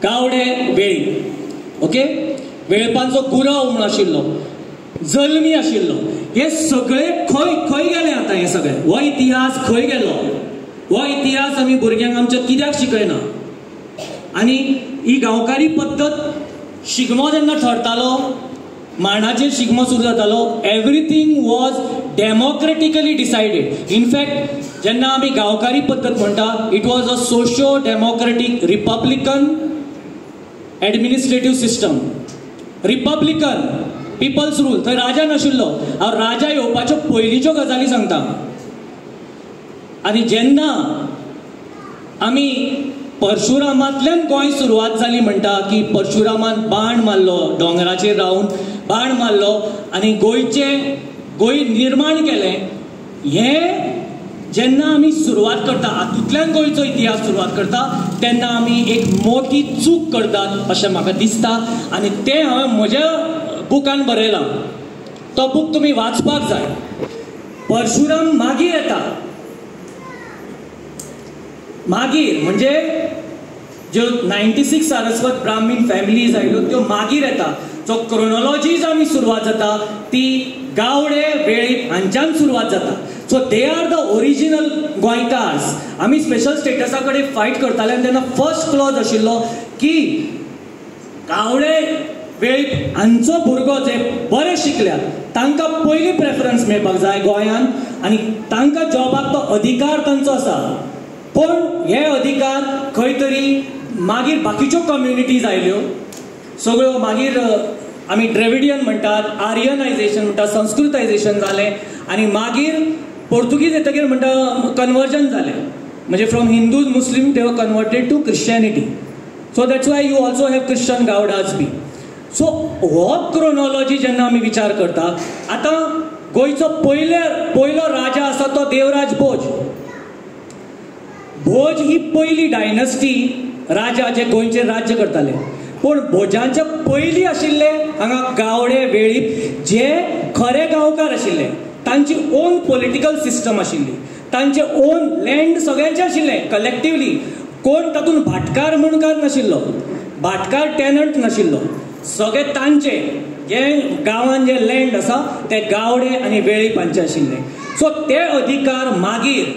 Gawade Velip, okay, वेळपांचो Gurav म्हूण आशिल्लो, जल्मी आशिल्लो, हे सगळे खंय खंय गेले आतां? हे सगळे हो इतिहास खंय गेलो? हो इतिहास आमी भुरग्यांक आमच्या कित्याक शिकयना? आनी ही गांवकारी पद्दत शिगमो जेन्ना ठरतालो, मांडाचेर शिगमो सुरू जातालो, everything was democratically decided. In fact जेन्ना आमी गांवकारी पद्दत म्हणटा, it was a socio democratic republican administrative system. Republican, people's rule. थंय राजा नाशिल्लो. हांव राजा येवपाच्यो पयलींच्यो गजाली सांगता. आनी जेन्ना आमी परशुरामांतल्यान गोंय सुरवात जाली म्हणटा की परशुरामान बाण मारलो, दोंगराचेर रावन बाण मारलो आनी गोंय निर्माण केलें. हें जेन्ना आमी सुरवात करता, हातूंतल्यान गोंयचो इतिहास सुरवात करता, तेन्ना आमी एक मोठी चूक करतात अशें म्हाका दिसता. आनी तें हांवें म्हज्या बुकान बरयलां. तो बूक तुमी वाचपाक जाय. परशुराम मागीर येता. मागीर म्हणजे ज्यो 96 सारस्वत ब्राह्मीण फॅमिलीज आयल्यो त्यो मागीर येता. जो क्रोनॉलॉजी आमी सुरवात जाता ती गावडे वेळीप हांच्यान सुरवात जाता. So they are the original गोंयकार्स. आमी स्पेशल स्टेटसा कडेन फायट करताले तेन्ना फर्स्ट क्लॉज आशिल्लो की गावडे वेळीप हांचो भुरगो जे बरे शिकल्यात तांकां पयली प्रेफरन्स मेळपाक जाय गोंयान आनी तांकां जॉबाक तो अधिकार तांचो आसा. पण हे अधिकार खंय तरी मागीर बाकीच्यो कम्युनिटीज आयल्यो, सगळ्यो मागीर आमी ड्रेविडियन म्हणटात, आर्यनायझेशन म्हणटात, संस्कृतायझेशन जालें आनी मागीर पोर्तुगीज येतकीर म्हणटा कन्वर्जन जालें. म्हणजे from Hindus Muslim they were converted to Christianity. So that's why you also have Christian Gawdas बी. सो हो क्रोनॉलॉजी जेन्ना आमी विचार करता, आतां गोंयचो पयलो राजा आसा तो देवराज भोज. भोज ही पयली डायनस्टी राजा जे गोंयचेर राज्य करताले. पूण भोजांचे पयलीं आशिल्ले हांगा गावडे वेळीप जे खरे गांवकार आशिल्ले. तांची ओन पॉलिटिकल सिस्टम आशिल्ली, तांचे ओन लँड सगळ्यांचे आशिल्लें कलेक्टिवली. कोण तातूंत भाटकार म्हणकार नाशिल्लो, भाटकार टॅनंट नाशिल्लो. सगळे तांचे जे गांवांत जे लँड आसा ते गावडे आनी वेळीपांचे आशिल्ले. सो ते अधिकार मागीर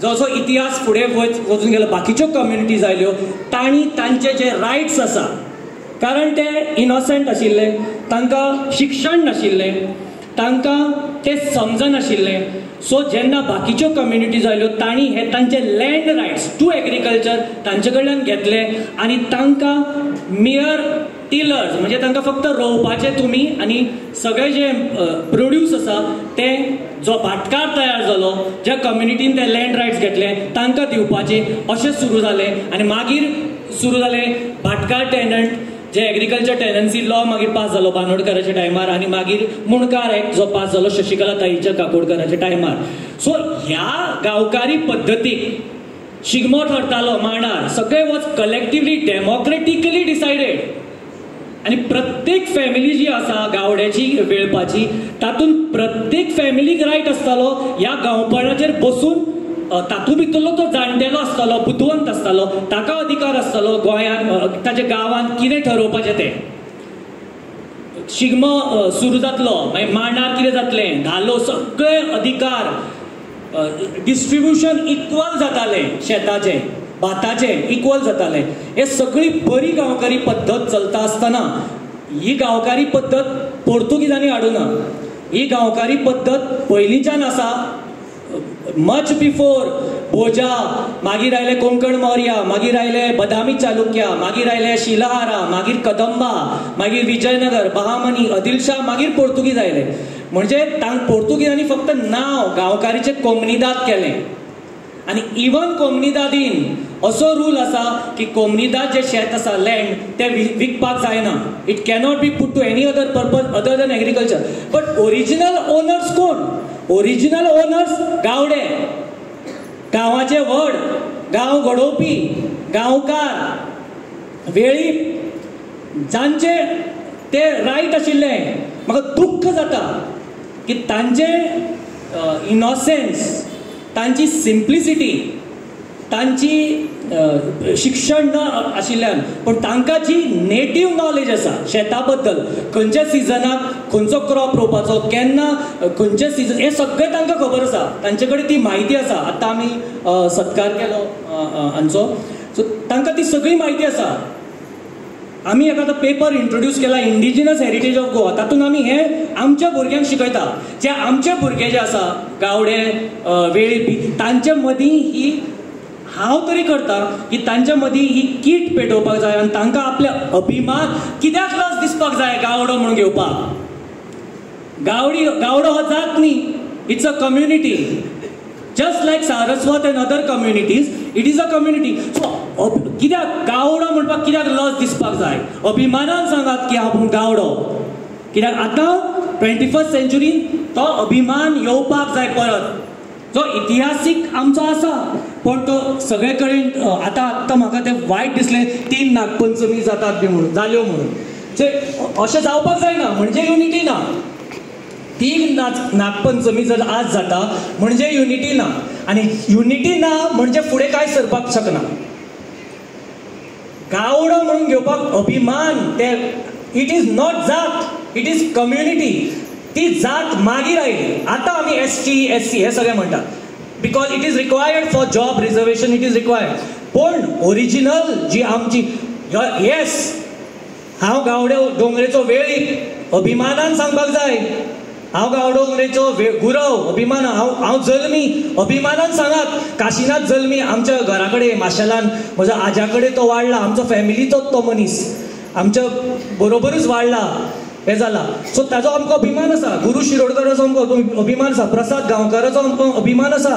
जसो इतिहास फुडें वचून गेलो, बाकीच्यो कम्युनिटीज आयल्यो, तांणी तांचे जे रायट्स आसा, कारण ते इनोसंट आशिल्ले, तांकां शिक्षण नाशिल्लें, तांकां ते समजनाशिल्लें. सो जेन्ना बाकीच्यो कम्युनिटीज आयल्यो तांणी हे तांचे लँड रायट्स टू एग्रीकल्चर तांचे कडल्यान घेतले आनी तांकां मियर टिलर्स म्हणजे तांकां फक्त रोवपाचे तुमी आनी सगळे जे प्रोड्यूस आसा ते जो भाटकार तयार जालो, ज्या कम्युनिटीन ते लँड रायट्स घेतले तांकां दिवपाचे अशें सुरू जालें. आनी मागीर सुरू जालें भाटकार टॅनंट जे एग्रीकल्चर टॅनन्सी लॉ मागीर पास जालो बांदोडकराच्या टायमार आनी मागीर मुणकार एक्ट जो पास जालो शशिकला ताईच्या काकोडकराच्या टायमार. सो ह्या गांवकारी पद्दतीक शिगमो ठरतालो मांडार सगळे वॉज कलेक्टिवली डेमोक्रेटिकली डिसायडेड. आनी प्रत्येक फॅमिली जी आसा गावड्याची वेळपाची तातूंत प्रत्येक फॅमिलीक रायट आसतालो ह्या गांवपणाचेर बसून. तातूंत भितरलो तो जाणटेलो आसतालो, बुद्धवंत आसतालो, ताका अधिकार आसतालो गोंयांत ताच्या गांवांत कितें ठरोवपाचें तें. शिगमो सुरू जातलो मागीर मांडार कितें जातलें, धालो, सगळे अधिकार डिस्ट्रिब्युशन इक्वल जातालें, शेताचें भाताचें इक्वल जातालें. हे सगळी बरी गांवकारी पद्दत चलता आसतना ही गांवकारी पद्दत पोर्तुगीजांनी हाडूना. ही गांवकारी पद्दत पयलींच्यान आसा. मच बिफोर भोजा, मागीर आयले कोंकण मौर्या, मागीर आयले बदामी चालुक्या, मागीर आयले शिलाहारा, मागीर कदंबा, मागीर विजयनगर, बहामनी, आदिलशाह, मागीर पोर्तुगीज आयले. म्हणजे पोर्तुगीजांनी फक्त नांव गांवकारीचे कोमनिदाद केलें. आनी इवन कोमनिदादीन असो रूल आसा की कोमनिदाद जे शेत आसा लँड ते विकपाक जायना. It cannot be put to any other purpose other than agriculture. But original owners कोण? ओरिजिनल ओनर्स गावडे, गांवाचे व्हड, गांव घडोवपी, गांवकार, वेळीप, जांचे ते रायट आशिल्ले. म्हाका दुख्ख जाता की तांचे इनोसेन्स, तांची सिंप्लिसिटी, तांची शिक्षण न आशिल्ल्यान पण तांकां जी नेटीव नॉलेज आसा शेता बद्दल, खंयच्या सिजनाक खंयचो क्रॉप रोवपाचो, केन्ना खंयचे सिजन, हें सगळें तांकां खबर आसा. तांचे कडेन ती म्हायती आसा. आतां आमी सत्कार केलो हांचो, सो तांकां ती सगळी म्हायती आसा. आमी एखादो पेपर इंट्रोड्यूस केला इंडिजिनस हेरिटेज ऑफ गोवा, तातूंत आमी हें आमच्या भुरग्यांक शिकयता. जे आमचे भुरगे जे आसा गावडे वेळीप तांचे मदीं ही हांव तरी करता की तांच्या मदीं ही कीट पेटोवपाक जाय आनी तांकां आपले अभिमान कित्याक लज दिसपाक जाय गावडो म्हणून घेवपाक. गावडो हो जात न्ही, it's a community. Just like Saraswat end other communities, it is a community. So कित्याक गावडो म्हणपाक कित्याक लज दिसपाक जाय? अभिमानान सांगात की आपूण गावडो. कित्याक आतां 21st सेंच्युरीन तो अभिमान येवपाक जाय परत. जो इतिहासीक आमचो आसा पण तो सगळे कडेन आतां म्हाका तें वायट दिसलें 3 नागपंचमी जातात बी म्हणून, जाल्यो म्हणून. अशें जावपाक जायना, म्हणजे युनिटी ना. 3 नागपंचमी जर आज जाता म्हणजे युनिटी ना, आनी युनिटी ना म्हणजे फुडें कांय सरपाक शकना. गावडो म्हणून घेवपाक अभिमान, ते इट इज नॉट जात, इट इज कम्युनिटी. ती जात मागीर आयली. आतां आमी ST SC हे सगळें म्हणटात because it is required for job reservation, it is required. पण ओरिजिनल जी आमची, येस हांव गावडे दोंगरेचो वेळीप अभिमानान सांगपाक जाय. हांव गावडो दोंगरेचो गुरव अभिमान, हांव जल्मी अभिमानान सांगात. काशिनाथ जल्मी आमच्या घरा कडेन माशेलान म्हज्या आज्या कडेन तो वाडला. आमचो फॅमिलीचोच तो मनीस, आमच्या बरोबरूच वाडला, हे जाला. सो ताजो आमकां अभिमान आसा. गुरू शिरोडकराचो आमकां अभिमान आसा. प्रसाद गांवकाराचो आमकां अभिमान आसा.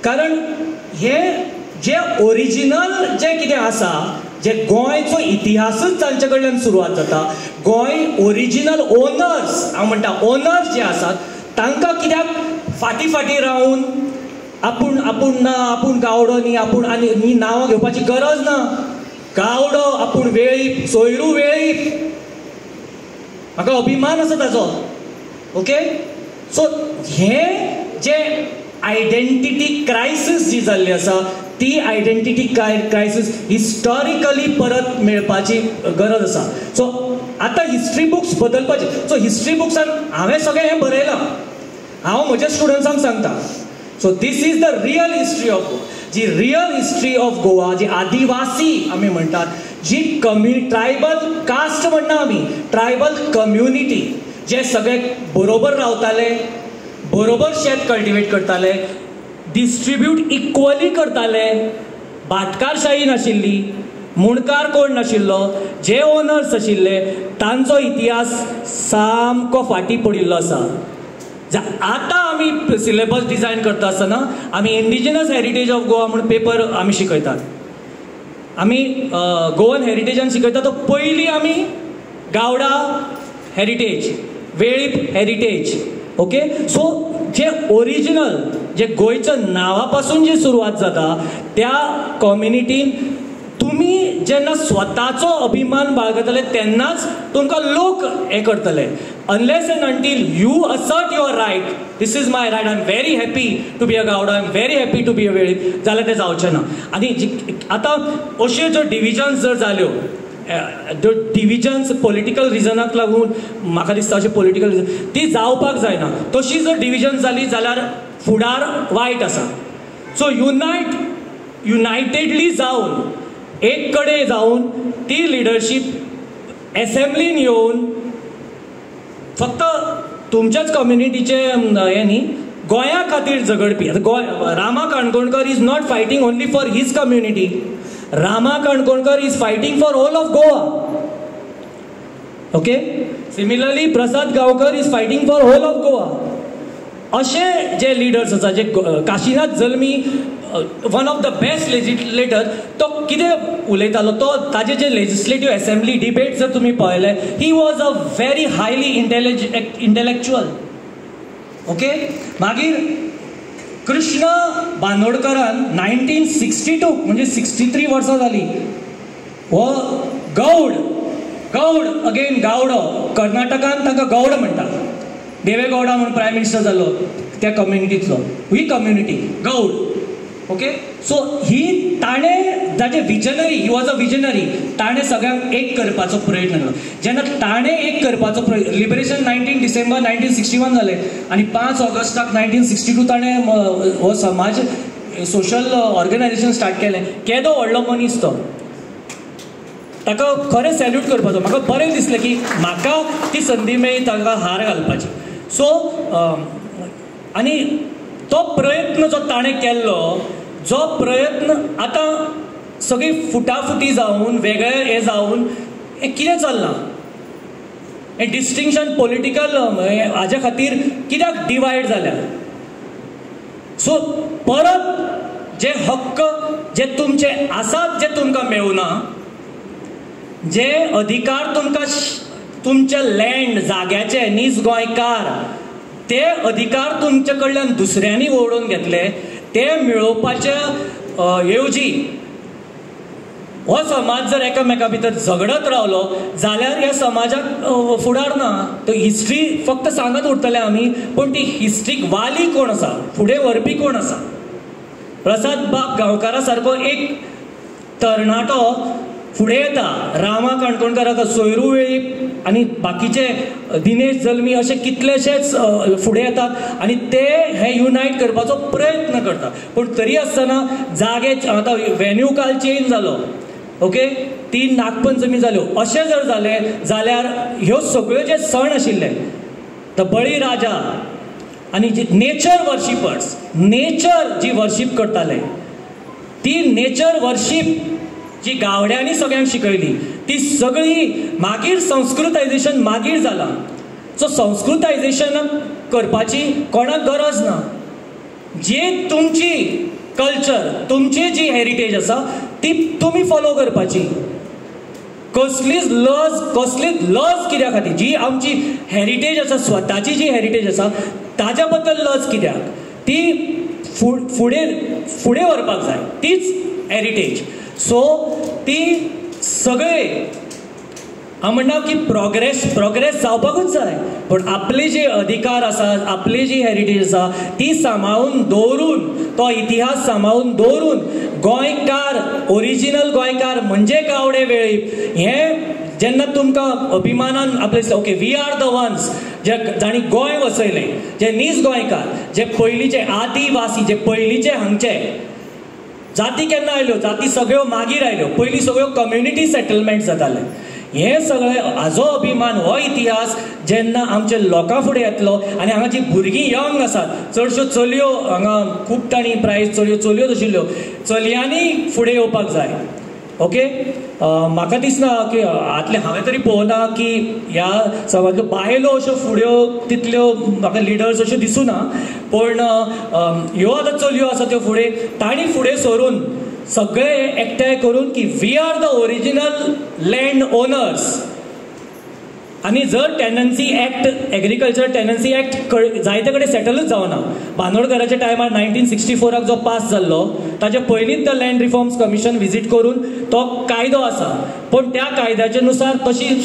कारण हे जे ओरिजिनल जे कितें आसा, जे गोंयचो इतिहासच तांचे कडल्यान सुरवात जाता. गोंय ओरिजिनल ओनर्स, हांव म्हणटा ओनर्स जे आसात तांकां कित्याक फाटी रावन आपूण ना, आपूण गावडो न्ही, आपूण आनी ही नांवां घेवपाची गरज ना. गावडो आपूण वेळीप, सोयरू वेळीप, म्हाका अभिमान आसा ताजो. ओके. सो हे जे आयडेंटिटी क्रायसीस जी जाल्ली आसा, ती आयडेंटिटी क्रायसीस हिस्टॉरिकली परत मेळपाची गरज आसा. सो आतां हिस्ट्री बुक्स बदलपाचे. सो हिस्ट्री बुक्सान हांवें सगळें हें बरयलां, हांव म्हज्या स्टुडंट्सांक सांगता. So this is the real history of Goa. जी रियल हिस्ट्री ऑफ गोवा, जी आदिवासी आमी म्हणटात, जी ट्रायबल कास्ट म्हणना आमी, ट्रायबल कम्युनिटी, जे सगळे बरोबर रावताले, बरोबर शेत कल्टिवेट करताले, डिस्ट्रिब्यूट इक्वली करताले, भाटकारशाही नाशिल्ली, मुणकार कोण नाशिल्लो, जे ओनर्स आशिल्ले तांचो इतिहास सामको फाटी पडिल्लो आसा. आतां आमी सिलेबस डिझायन करता आसतना आमी इंडिजिनस हेरिटेज ऑफ गोवा म्हणून पेपर आमी शिकयतात. आमी गोवन हेरिटेजान शिकयता तो पयलीं आमी गावडा heritage, Velip heritage. Okay. So जे ओरिजिनल, जे गोंयच्या नांवा पासून जी सुरवात जाता, त्या कम्युनिटीन तुमी जेन्ना स्वताचो अभिमान बाळगतले तेन्नाच तुमकां लोक हे करतले. Unless and until you assert your right, this is my right, I am very happy to be a Gawdo, I am very happy to be a Velip, जाल्यार तें जावचें ना. आनी आतां अश्यो ज्यो डिविजन्स जर जाल्यो, ज्यो डिविजन्स पॉलिटिकल रिजनाक लागून, म्हाका दिसता अशें पॉलिटिकल रिजन, ती जावपाक जायना. तशी जर डिविजन जाली जाल्यार फुडार वायट आसा. सो युनायटेडली जावन, एक कडेन जावन ती लिडरशीप एसेंब्लीन येवन फक्त तुमच्याच कम्युनिटीचे हे न्ही, गोंया खातीर झगडपी. आतां Rama Kankonkar is not fighting only for his community, Rama Kankonkar is fighting for whole of Goa. Okay. Similarly Prasad Gaonkar is fighting for whole of Goa. असे जे लिडर्स आसा, जे Kashinath Jalmi one of the best legislator, तो कितें उलयतालो, तो ताजे जे लेजिस्लेटिव्ह असेंब्ली डिबेट जर तुमी पळयले, he was a very highly intellectual. Okay. मागीर कृष्ण बांदोडकरान 1962 म्हणजे 63 वर्सां जाली, हो गौड अगेन गावडो, कर्नाटकान ताका गौड म्हणटात. देवेगौडा म्हणून प्रायम मिनिस्टर जालो त्या कम्युनिटींतलो, ही कम्युनिटी गौड. ओके. सो ही ताणें ताजे visionary, he was a visionary. ताणें सगळ्यांक एक करपाचो प्रयत्न केलो. जेन्ना ताणें एक करपाचो प्रयत्न, लिबरेशन 19 डिसेंबर 1961 जालें आनी 5 ऑगस्टाक 1962 ताणें हो समाज सोशल ऑर्गनायझेशन स्टार्ट केलें. केदो व्हडलो मनीस तो, ताका खरें सॅल्यूट करपाचो. म्हाका बरें दिसलें की म्हाका ती संदी मेळ्ळी ताका हार घालपाची. सो आनी तो प्रयत्न जो ताणें केल्लो, जो प्रयत्न आतां सगळी फुटाफुटी जावन, वेगळे हे जावन हें कितें चल्लां, हें डिस्टिंक्शन पॉलिटिकल हाज्या खातीर कित्याक डिवायड जाल्या. सो परत जे हक्क जे तुमचे आसात, जे तुमकां मेळुना, जे अधिकार तुमकां तुमच्या लँड जाग्याचे नीज गोंयकार, ते अधिकार तुमचे कडल्यान दुसऱ्यांनी ओडून घेतले, ते मेळोवपाचे येवजी हो समाज जर एकामेका भितर झगडत रावलो जाल्यार ह्या समाजाक फुडार ना. तो हिस्ट्री फक्त सांगत उरतले आमी, पण ती हिस्ट्रीक वाली कोण आसा, फुडें व्हरपी कोण आसा. प्रसाद बाब गांवकारा सारको एक तरणाटो फुडें येता, रामा काणकोणकाराक, सोयरू वेळीप आनी बाकीचे दिनेश जल्मी अशे कितलेशेच फुडें येतात आनी ते हे युनायट करपाचो प्रयत्न करतात. पूण तरी आसतना जागे, आतां वेन्यू काल चेंज जालो, ओके, 3 नागपंचमी जाल्यो. अशें जर जालें जाल्यार ह्यो सगळ्यो जे सण आशिल्ले, तो बळीराजा आनी जी नेचर वर्शिपर्स, नेचर जी वर्शीप करताले, ती नेचर वर्शीप जी गावड्यांनी सगळ्यांक शिकयली, ती सगळी मागीर संस्कृतायझेशन मागीर जालां. सो संस्कृतायझेशन करपाची कोणाक गरज ना. जी तुमची कल्चर, तुमची जी हेरिटेज आसा ती तुमी फॉलो करपाची. कसलीच लज कित्याक खातीर, जी आमची हेरिटेज आसा, स्वताची जी हेरिटेज आसा ताज्या बद्दल लज कित्याक, ती फुडें व्हरपाक जाय, तीच हेरिटेज. सो ती सगळे हांव म्हणना की प्रोग्रेस जावपाकूच जाय, पण आपले जे अधिकार आसा, आपली जी हेरिटेज आसा ती सांबाळून दवरून, तो इतिहास सांबाळून दवरून गोंयकार, ओरिजिनल गोंयकार म्हणजे गावडे वेळीप, हे जेन्ना तुमकां अभिमानान आपले okay we are the ones, जे जाणी गोंय वसयले, जे नीज गोंयकार, जे पयलींचे आदिवासी, जे पयलींचे हांगचे, जाती केन्ना आयल्यो, जाती सगळ्यो मागीर आयल्यो, पयलीं सगळ्यो कम्युनिटी सेटलमेंट जाताले. हे सगळे हाजो अभिमान, हो इतिहास जेन्ना आमच्या लोकां फुडें येतलो आनी हांगा जी भुरगीं यंग आसात, चडश्यो चलयो, हांगा खूब तांणी प्रायज चलयो आशिल्ल्यो, चलयांनी फुडें येवपाक जाय. ओके, म्हाका दिसना की हांवें तरी पळोवना की ह्या समाजांतल्यो बायलो अश्यो फुड्यो तितल्यो म्हाका लिडर्स अश्यो दिसूना, पण ह्यो आतां चलयो आसा त्यो फुडें, तांणी फुडें सरून सगळे एकठांय करून की we are the original land owners. आनी जर tenancy act, agriculture tenancy act जायते कडेन सेटलूच जावना. बांदोडकराच्या टायमार 1964 जो पास जाल्लो, ताचे पयलींच the land reforms commission visit करून तो कायदो आसा, पण त्या कायद्याच्या नुसार तशी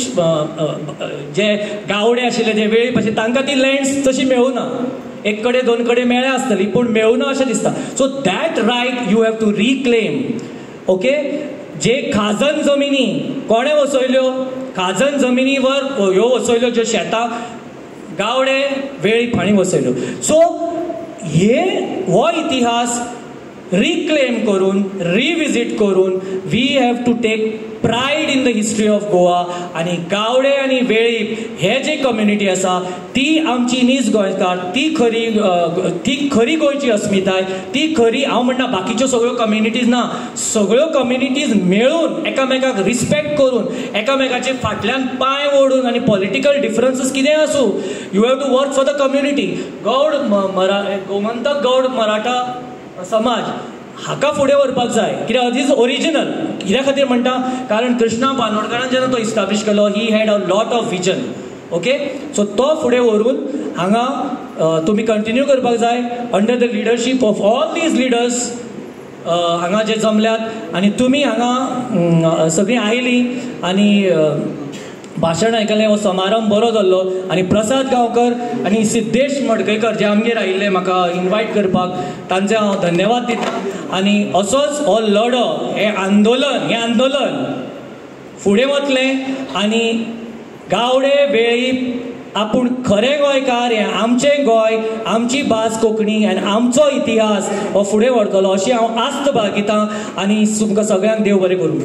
जे गावडे आशिल्ले, जे वेळीप आशिल्ले, तांकां ती लँड्स तशी मेळुना. एक कडेन 2 कडेन मेळ्ळ्या आसतली, पूण मेळुना अशें दिसता. So that right you have to reclaim. Okay, जे खाजन जमिनी कोणे वसयल्यो, खाजन जमिनीवर ह्यो वसयल्यो, ज्यो शेतां गावडे वेळीप हांणी वसयल्यो. सो हो इतिहास रिक्लेम करून, रिविजीट करून, we have to take pride in the history of Goa. आनी गावडे आनी वेळीप हे जे कम्युनिटी आसा ती आमची नीज गोंयकार, ती खरी गोंयची अस्मिताय, ती खरी, हांव म्हणना बाकीच्यो सगळ्यो कम्युनिटीज ना, सगळ्यो कम्युनिटीज मेळून एकामेकाक रिस्पेक्ट करून, एकामेकाचे फाटल्यान पांय ओडून, आनी पॉलिटिकल डिफरन्सीस कितें आसूं, you have to work for the community. Gaud Gomantak Gaud Maratha Samaj हाका फुडें व्हरपाक जाय, कित्याक दीस ओरिजिनल. कित्या खातीर म्हणटा, कारण कृष्णा बांदोडकरान जेन्ना तो इस्टाब्लीश केलो, he had a lot of vision. Okay, so तो फुडें व्हरून हांगा तुमी कंटिन्यू करपाक जाय under the leadership of all these leaders हांगा जे जमल्यात, आनी तुमी हांगा सगळीं आयलीं, आनी भाशण आयकलें, हो समारंभ बरो जाल्लो आनी प्रसाद गांवकर आनी सिद्धेश मडकयकर जे आमगेर आयिल्ले म्हाका इन्वायट करपाक, तांचे हांव धन्यवाद दिता। आनी असोच हो लढो, हें आंदोलन फुडें वतलें आनी गावडे वेळीप आपूण खरे गोंयकार, हें आमचें गोंय, आमची भास कोंकणी आनी आमचो इतिहास हो फुडें व्हरतलो अशी हांव आस्त बाळगितां आनी तुमकां सगळ्यांक देव बरें करूं।